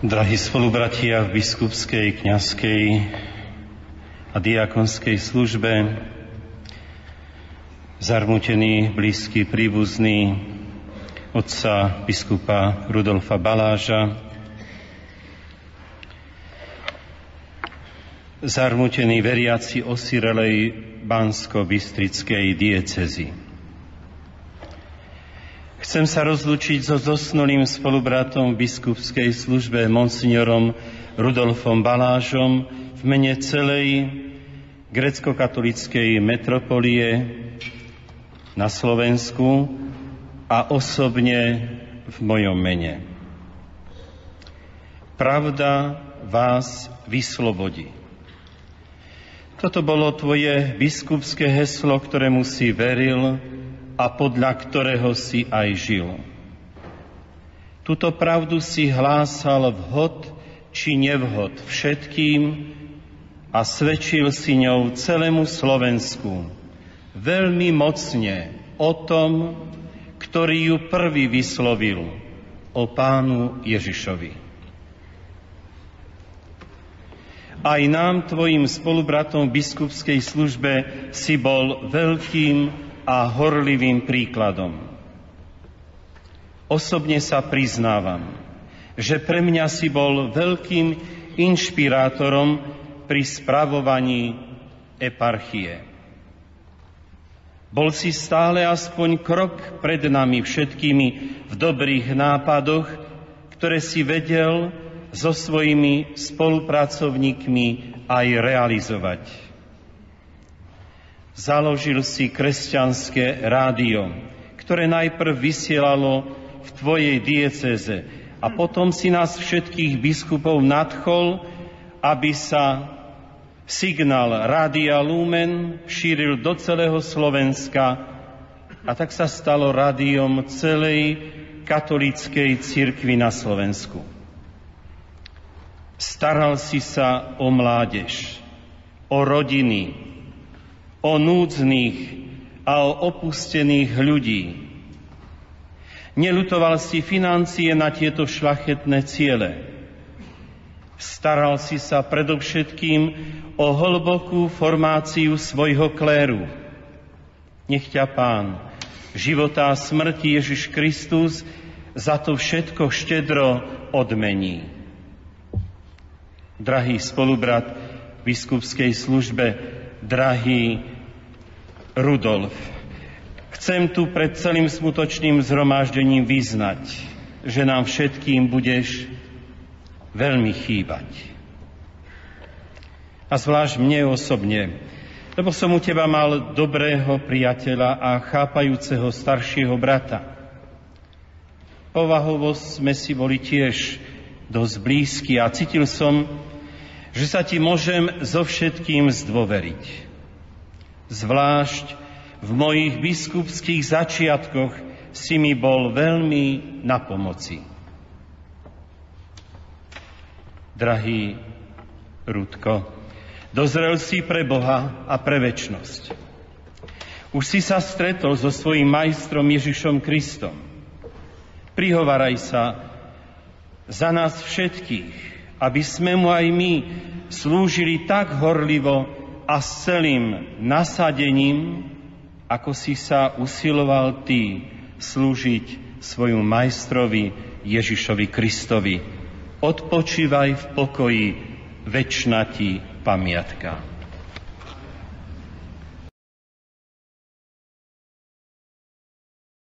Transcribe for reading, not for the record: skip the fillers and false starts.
Drahí spolubratia v biskupskej, kňazskej a diakonskej službe, zarmútení blízky príbuzní otca biskupa Rudolfa Baláža, zarmútení veriaci osirelej bansko-bystrickej diecézy. Chcem sa rozlúčiť so zosnulým spolubratom v biskupskej službe monsignorom Rudolfom Balážom v mene celej grécko-katolíckej metropolie na Slovensku a osobne v mojom mene. Pravda vás vyslobodí. Toto bolo tvoje biskupské heslo, ktorému si veril a podľa ktorého si aj žil. Túto pravdu si hlásal vhod či nevhod všetkým a svedčil si ňou celému Slovensku veľmi mocne o tom, ktorý ju prvý vyslovil, o Pánu Ježišovi. Aj nám, tvojim spolubratom v biskupskej službe, si bol veľkým a horlivým príkladom. Osobne sa priznávam, že pre mňa si bol veľkým inšpirátorom pri spravovaní eparchie. Bol si stále aspoň krok pred nami všetkými v dobrých nápadoch, ktoré si vedel so svojimi spolupracovníkmi aj realizovať. Založil si kresťanské rádio, ktoré najprv vysielalo v tvojej diecéze a potom si nás všetkých biskupov nadchol, aby sa signál Rádia Lumen šíril do celého Slovenska a tak sa stalo rádiom celej katolíckej cirkvi na Slovensku. Staral si sa o mládež, o rodiny, o núdznych a o opustených ľudí. Neľutoval si financie na tieto šľachetné ciele. Staral si sa predovšetkým o hlbokú formáciu svojho kléru. Nech ťa Pán, života a smrti Ježiš Kristus, za to všetko štedro odmení. Drahý spolubrat v biskupskej službe, drahý Rudolf, chcem tu pred celým smutočným zhromaždením vyznať, že nám všetkým budeš veľmi chýbať. A zvlášť mne osobne, lebo som u teba mal dobrého priateľa a chápajúceho staršieho brata. Povahovo sme si boli tiež dosť blízki a cítil som, že sa ti môžem so všetkým zdôveriť. Zvlášť v mojich biskupských začiatkoch si mi bol veľmi na pomoci. Drahý Rudko, dozrel si pre Boha a pre večnosť. Už si sa stretol so svojím majstrom Ježišom Kristom. Prihovaraj sa za nás všetkých, aby sme mu aj my slúžili tak horlivo a s celým nasadením, ako si sa usiloval ty slúžiť svojmu majstrovi Ježišovi Kristovi. Odpočívaj v pokoji, večná ti pamiatka.